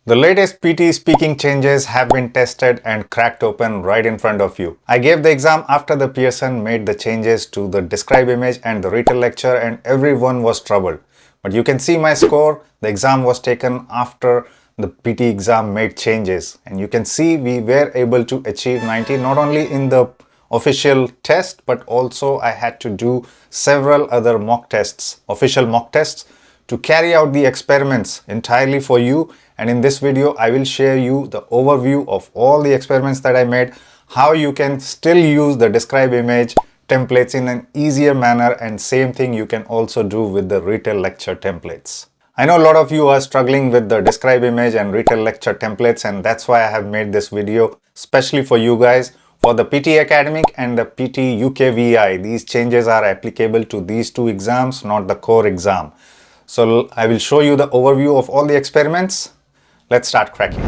The latest PTE speaking changes have been tested and cracked open right in front of you. I gave the exam after the Pearson made the changes to the describe image and the retail lecture, and everyone was troubled. But you can see my score. The exam was taken after the PTE exam made changes, and you can see we were able to achieve 90 not only in the official test, but also I had to do several other mock tests, official mock tests, to carry out the experiments entirely for you. And in this video I will share you the overview of all the experiments that I made, how you can still use the describe image templates in an easier manner, and same thing you can also do with the retail lecture templates. I know a lot of you are struggling with the describe image and retail lecture templates, and that's why I have made this video especially for you guys. For the PTE Academic and the PTE UKVI, these changes are applicable to these two exams, not the core exam. So I will show you the overview of all the experiments. Let's start cracking.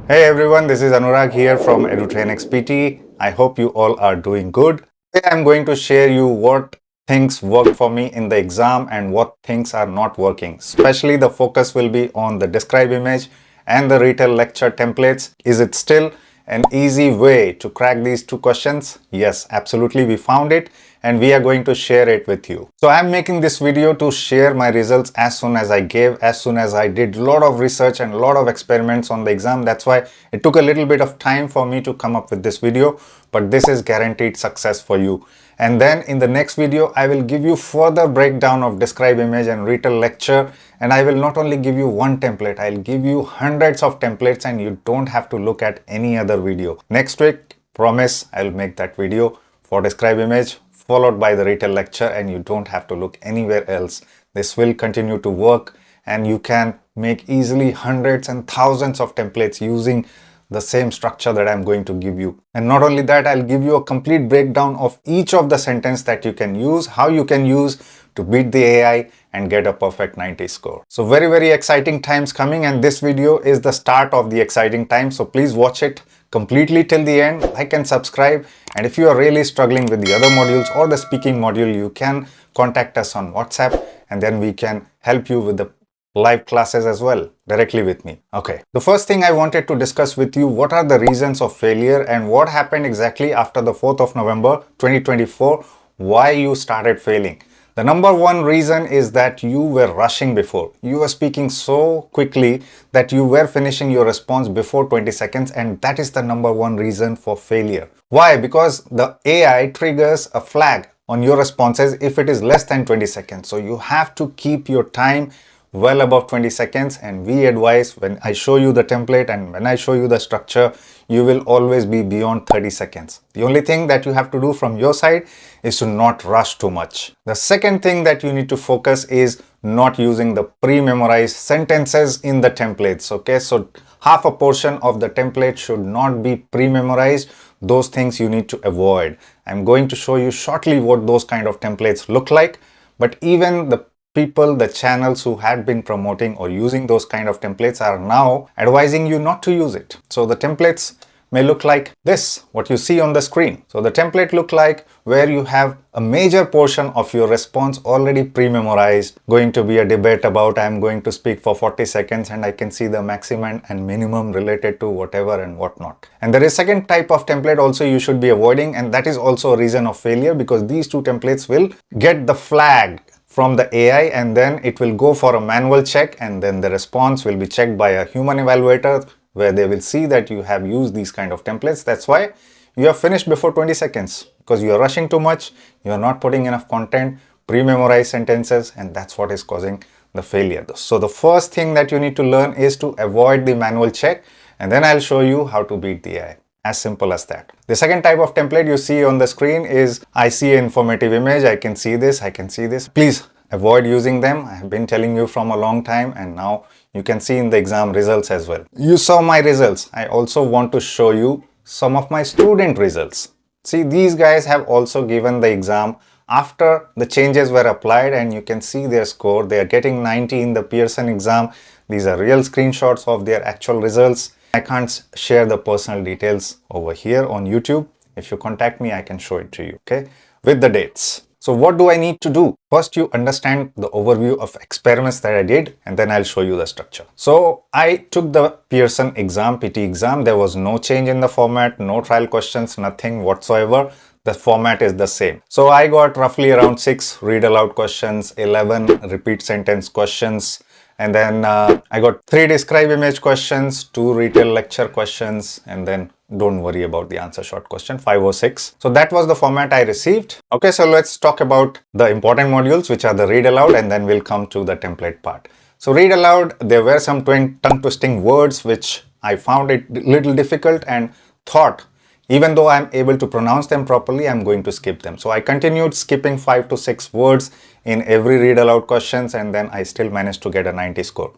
Hey everyone, this is Anurag here from Edutrainex PTE. I hope you all are doing good. Today I'm going to share you what things worked for me in the exam and what things are not working. Especially the focus will be on the describe image and the retail lecture templates. Is it still an easy way to crack these two questions? Yes, absolutely, we found it and we are going to share it with you. So I'm making this video to share my results as soon as I did a lot of research and a lot of experiments on the exam. That's why it took a little bit of time for me to come up with this video, but this is guaranteed success for you. And then in the next video, I will give you further breakdown of describe image and retail lecture. And I will not only give you one template, I'll give you hundreds of templates and you don't have to look at any other video. Next week, promise I'll make that video for describe image followed by the retail lecture, and you don't have to look anywhere else. This will continue to work and you can make easily hundreds and thousands of templates using the same structure that I'm going to give you. And not only that, I'll give you a complete breakdown of each of the sentence that you can use, how you can use to beat the AI and get a perfect 90 score. So very exciting times coming, and this video is the start of the exciting time. So please watch it completely till the end, like and subscribe. And if you are really struggling with the other modules or the speaking module, you can contact us on WhatsApp and then we can help you with the live classes as well directly with me. Okay, the first thing I wanted to discuss with you, what are the reasons of failure and what happened exactly after the 4th of November 2024, why you started failing. The number one reason is that you were rushing before. You were speaking so quickly that you were finishing your response before 20 seconds, and that is the number one reason for failure. Why? Because the AI triggers a flag on your responses if it is less than 20 seconds. So you have to keep your time well above 20 seconds, and we advise, when I show you the template and when I show you the structure, you will always be beyond 30 seconds. The only thing that you have to do from your side is to not rush too much. The second thing that you need to focus is not using the pre-memorized sentences in the templates. Okay, so half a portion of the template should not be pre-memorized. Those things you need to avoid. I'm going to show you shortly what those kind of templates look like, but even the people, the channels who had been promoting or using those kind of templates are now advising you not to use it. So the templates may look like this, what you see on the screen. So the template look like where you have a major portion of your response already pre-memorized. Going to be a debate about I'm going to speak for 40 seconds and I can see the maximum and minimum related to whatever and whatnot. And there is second type of template also you should be avoiding, and that is also a reason of failure, because these two templates will get the flag from the AI and then it will go for a manual check, and then the response will be checked by a human evaluator where they will see that you have used these kind of templates. That's why you have finished before 20 seconds, because you are rushing too much, you are not putting enough content, pre-memorized sentences, and that's what is causing the failure. So the first thing that you need to learn is to avoid the manual check, and then I'll show you how to beat the AI. As simple as that. The second type of template you see on the screen is I see an informative image, I can see this, I can see this. Please avoid using them. I have been telling you from a long time, and now you can see in the exam results as well. You saw my results. I also want to show you some of my student results. See, these guys have also given the exam after the changes were applied, and you can see their score. They are getting 90 in the Pearson exam. These are real screenshots of their actual results. I can't share the personal details over here on YouTube. If you contact me, I can show it to you, okay, with the dates. So what do I need to do? First, you understand the overview of experiments that I did, and then I'll show you the structure. So I took the Pearson exam, PTE exam. There was no change in the format, no trial questions, nothing whatsoever. The format is the same. So I got roughly around 6 read aloud questions, 11 repeat sentence questions, and then I got 3 describe image questions, 2 retail lecture questions, and then don't worry about the answer short question, 5 or 6. So that was the format I received. Okay, so let's talk about the important modules, which are the read aloud, and then we'll come to the template part. So read aloud, there were some tongue twisting words which I found it a little difficult and thought, even though I'm able to pronounce them properly, I'm going to skip them. So I continued skipping 5 to 6 words in every read aloud questions, and then I still managed to get a 90 score.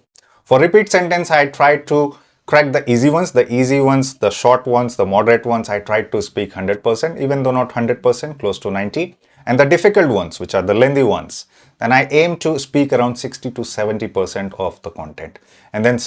For repeat sentence, I tried to crack the easy ones, the short ones, the moderate ones. I tried to speak 100%, even though not 100%, close to 90. And the difficult ones, which are the lengthy ones, then I aim to speak around 60 to 70% of the content, and then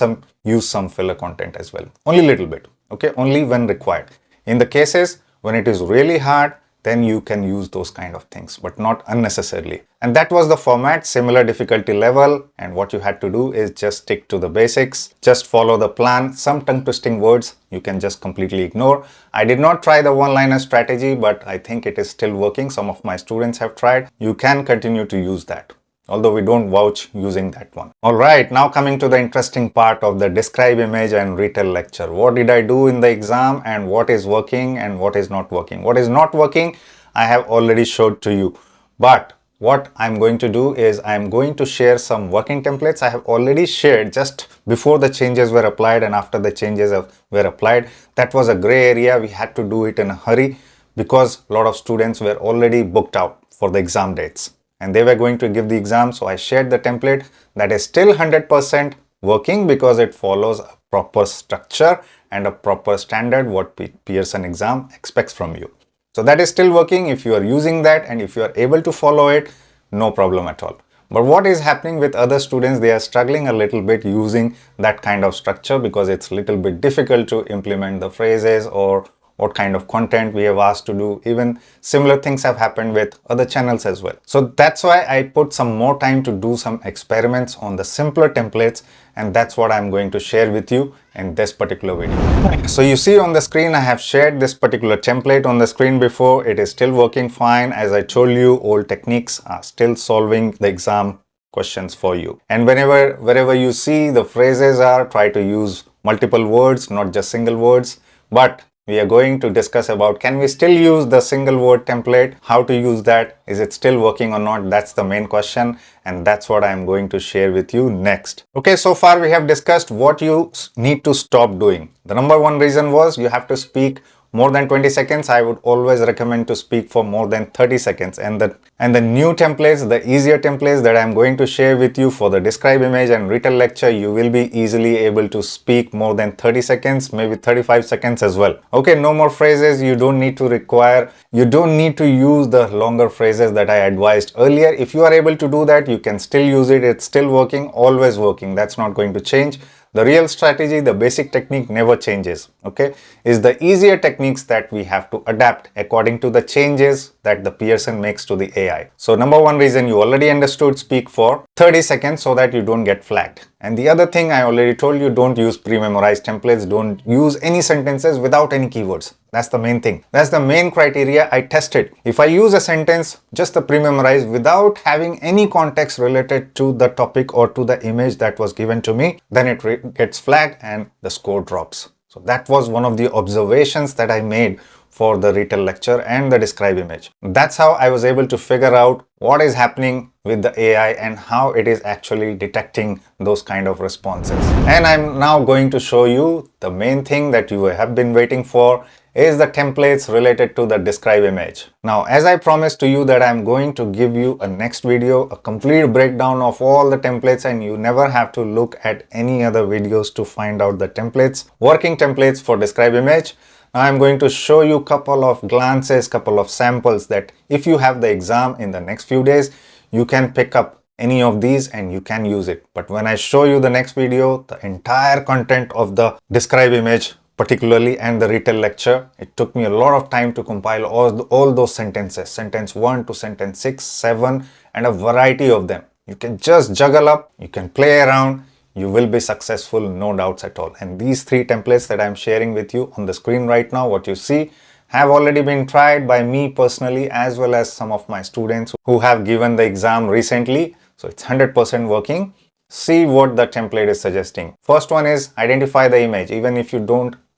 use some filler content as well. Only a little bit, okay? Only when required. In the cases when it is really hard, then you can use those kind of things, but not unnecessarily. And that was the format, similar difficulty level. And what you had to do is just stick to the basics, just follow the plan. Some tongue twisting words you can just completely ignore. I did not try the one-liner strategy, but I think it is still working. Some of my students have tried. You can continue to use that, although we don't vouch using that one. All right, now coming to the interesting part of the describe image and retail lecture. What did I do in the exam, and what is working and what is not working? What is not working, I have already showed to you. But what I'm going to do is I'm going to share some working templates. I have already shared just before the changes were applied and after the changes were applied. That was a gray area. We had to do it in a hurry because a lot of students were already booked out for the exam dates, and they were going to give the exam. So I shared the template that is still 100% working because it follows a proper structure and a proper standard what Pearson exam expects from you. So that is still working. If you are using that and if you are able to follow it, no problem at all. But what is happening with other students, they are struggling a little bit using that kind of structure because it's a little bit difficult to implement the phrases or what kind of content we have asked to do. Even similar things have happened with other channels as well. So that's why I put some more time to do some experiments on the simpler templates, and that's what I'm going to share with you in this particular video. So you see on the screen, I have shared this particular template on the screen before. It is still working fine. As I told you, old techniques are still solving the exam questions for you. And wherever you see the phrases are, try to use multiple words, not just single words. But we are going to discuss about, can we still use the single word template? How to use that? Is it still working or not? That's the main question, and that's what I'm going to share with you next. Okay, so far we have discussed what you need to stop doing. The number one reason was you have to speak more than 20 seconds. I would always recommend to speak for more than 30 seconds. And the new templates, the easier templates that I'm going to share with you for the describe image and retail lecture, you will be easily able to speak more than 30 seconds, maybe 35 seconds as well. Okay, no more phrases. You don't need to use the longer phrases that I advised earlier. If you are able to do that, you can still use it. It's still working, always working. That's not going to change. The real strategy, the basic technique never changes, okay? Is the easier techniques that we have to adapt according to the changes that the Pearson makes to the AI. So number one reason, you already understood, speak for 30 seconds so that you don't get flagged. And the other thing I already told you, don't use pre-memorized templates, don't use any sentences without any keywords. That's the main thing. That's the main criteria I tested. If I use a sentence, just the pre-memorized without having any context related to the topic or to the image that was given to me, then it gets flagged and the score drops. So that was one of the observations that I made for the retail lecture and the describe image. That's how I was able to figure out what is happening with the AI and how it is actually detecting those kind of responses. And I'm now going to show you the main thing that you have been waiting for, is the templates related to the describe image. Now, as I promised to you that I'm going to give you a next video, a complete breakdown of all the templates, and you never have to look at any other videos to find out the templates, working templates for describe image. Now I'm going to show you a couple of glances, couple of samples that if you have the exam in the next few days, you can pick up any of these and you can use it. But when I show you the next video, the entire content of the describe image particularly, and the retail lecture. It took me a lot of time to compile all those sentences, sentence 1 to sentence 6, 7, and a variety of them. You can just juggle up, you can play around, you will be successful, no doubts at all. And these 3 templates that I'm sharing with you on the screen right now, what you see, have already been tried by me personally as well as some of my students who have given the exam recently. So it's 100% working. See what the template is suggesting. First one is identify the image. Even if you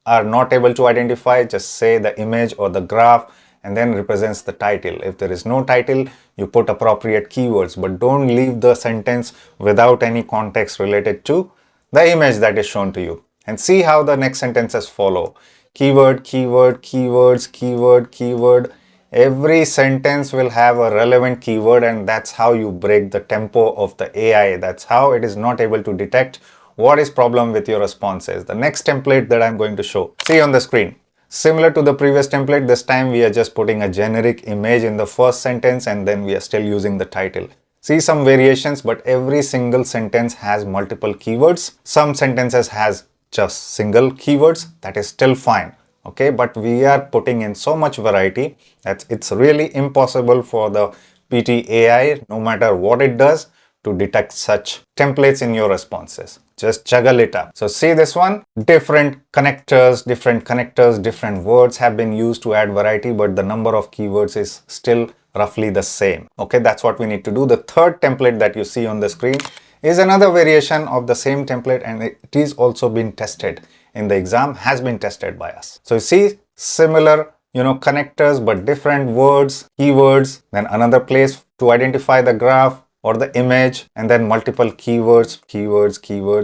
are not able to identify, just say the image or the graph and then represents the title. If there is no title, you put appropriate keywords, but don't leave the sentence without any context related to the image that is shown to you. And see how the next sentences follow. Keyword, keyword, keywords, keyword, keyword. Every sentence will have a relevant keyword, and that's how you break the tempo of the AI. That's how it is not able to detect what is problem with your responses. The next template that I'm going to show, see on the screen. Similar to the previous template, this time we are just putting a generic image in the first sentence and then we are still using the title. See some variations, but every single sentence has multiple keywords. Some sentences has just single keywords. That is still fine. Okay, but we are putting in so much variety that it's really impossible for the PT AI, no matter what it does, to detect such templates in your responses. Just juggle it up. So see this one, different connectors, different words have been used to add variety, but the number of keywords is still roughly the same. Okay, that's what we need to do. The third template that you see on the screen is another variation of the same template, and it is also been tested in the exam, has been tested by us. So you see similar, connectors, but different words, keywords, then another place to identify the graph or the image, and then multiple keywords.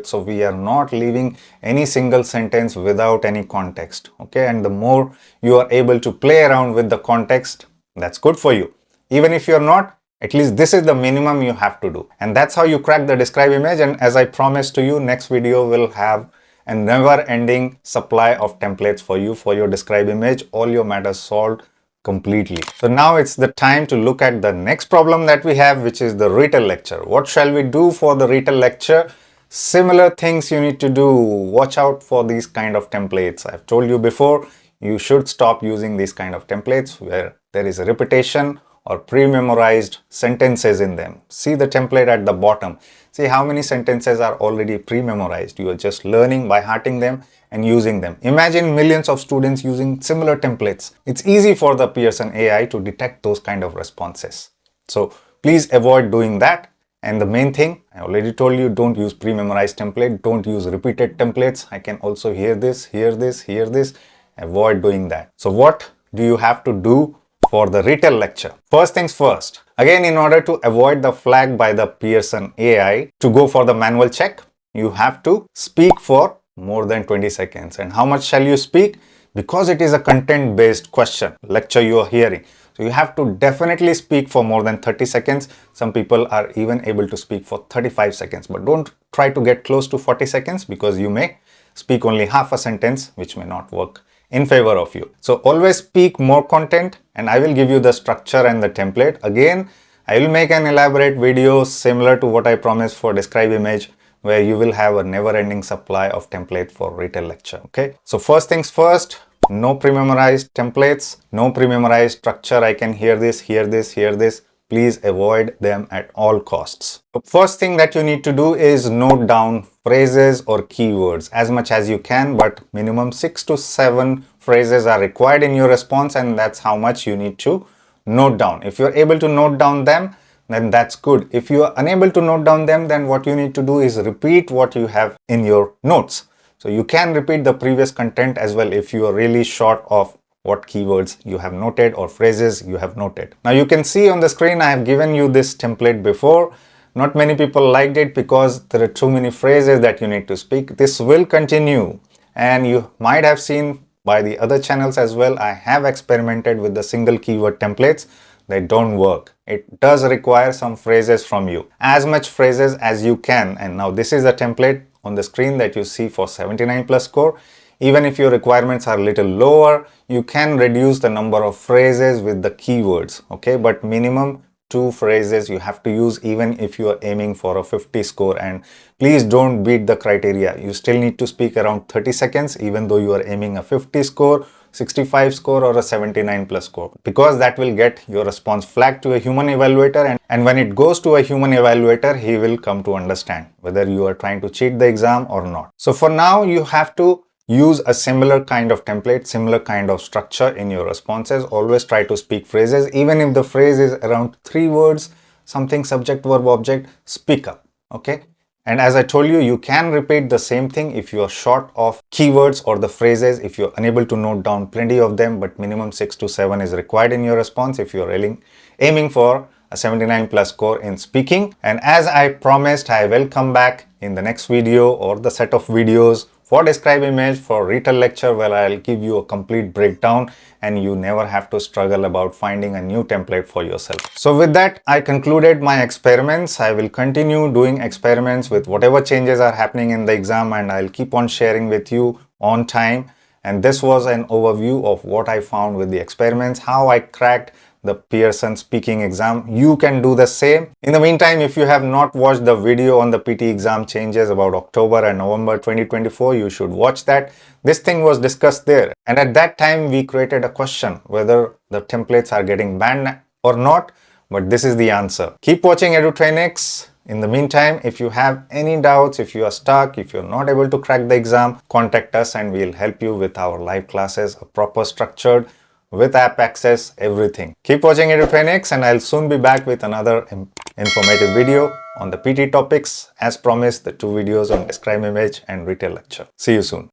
So we are not leaving any single sentence without any context. Okay, and the more you are able to play around with the context, that's good for you. Even if you're not, at least this is the minimum you have to do. And that's how you crack the describe image. And as I promised to you, next video will have a never-ending supply of templates for you for your describe image. All your matters solved completely. So now it's the time to look at the next problem that we have, which is the retail lecture. What shall we do for the retail lecture? Similar things you need to do. Watch out for these kind of templates. I've told you before, you should stop using these kind of templates where there is a repetition or pre-memorized sentences in them. See the template at the bottom. See how many sentences are already pre-memorized. You are just learning by hearting them and using them. Imagine millions of students using similar templates. It's easy for the Pearson AI to detect those kind of responses. So please avoid doing that. And the main thing, I already told you, don't use pre-memorized template. Don't use repeated templates. I can also hear this, hear this, hear this. Avoid doing that. So what do you have to do for the retail lecture? First things first. Again, in order to avoid the flag by the Pearson AI to go for the manual check, you have to speak for more than 20 seconds. And how much shall you speak? Because it is a content-based question, lecture you are hearing. So you have to definitely speak for more than 30 seconds. Some people are even able to speak for 35 seconds, but don't try to get close to 40 seconds because you may speak only half a sentence, which may not work in favor of you. So always speak more content, and I will give you the structure and the template. Again, I will make an elaborate video similar to what I promised for describe image, where you will have a never-ending supply of template for retail lecture. Okay, so first things first, no pre-memorized templates, no pre-memorized structure. I can hear this, hear this, hear this. Please avoid them at all costs. The first thing that you need to do is note down phrases or keywords as much as you can, but minimum 6 to 7 phrases are required in your response, and that's how much you need to note down. If you're able to note down them, then that's good. If you are unable to note down them, then what you need to do is repeat what you have in your notes. So you can repeat the previous content as well if you are really short of what keywords you have noted or phrases you have noted. Now you can see on the screen I have given you this template before. Not many people liked it because there are too many phrases that you need to speak. This will continue, and you might have seen by the other channels as well, I have experimented with the single keyword templates. They don't work. It does require some phrases from you, as much phrases as you can. And now this is a template on the screen that you see for 79 plus score. Even if your requirements are a little lower, you can reduce the number of phrases with the keywords. Okay, but minimum 2 phrases you have to use even if you are aiming for a 50 score. And please don't beat the criteria. You still need to speak around 30 seconds even though you are aiming a 50 score, 65 score or a 79 plus score, because that will get your response flagged to a human evaluator, and when it goes to a human evaluator, he will come to understand whether you are trying to cheat the exam or not. So for now, you have to use a similar kind of template, similar kind of structure in your responses. Always try to speak phrases, even if the phrase is around 3 words, something subject, verb, object, speak up, okay? And as I told you, you can repeat the same thing if you are short of keywords or the phrases, if you're unable to note down plenty of them, but minimum 6 to 7 is required in your response if you're aiming for a 79 plus score in speaking. And as I promised, I will come back in the next video or the set of videos for describe image for retail lecture, where I'll give you a complete breakdown and you never have to struggle about finding a new template for yourself. So with that, I concluded my experiments. I will continue doing experiments with whatever changes are happening in the exam, and I'll keep on sharing with you on time. And this was an overview of what I found with the experiments, how I cracked the Pearson speaking exam. You can do the same. In the meantime, if you have not watched the video on the PT exam changes about October and November 2024, you should watch that. This thing was discussed there. And at that time, we created a question whether the templates are getting banned or not. But this is the answer. Keep watching Edutrainex. In the meantime, if you have any doubts, if you are stuck, if you're not able to crack the exam, contact us and we'll help you with our live classes, a proper structured, with app access, everything. Keep watching Edutrainex, and I'll soon be back with another informative video on the PT topics. As promised, the 2 videos on describe image and retail lecture. See you soon.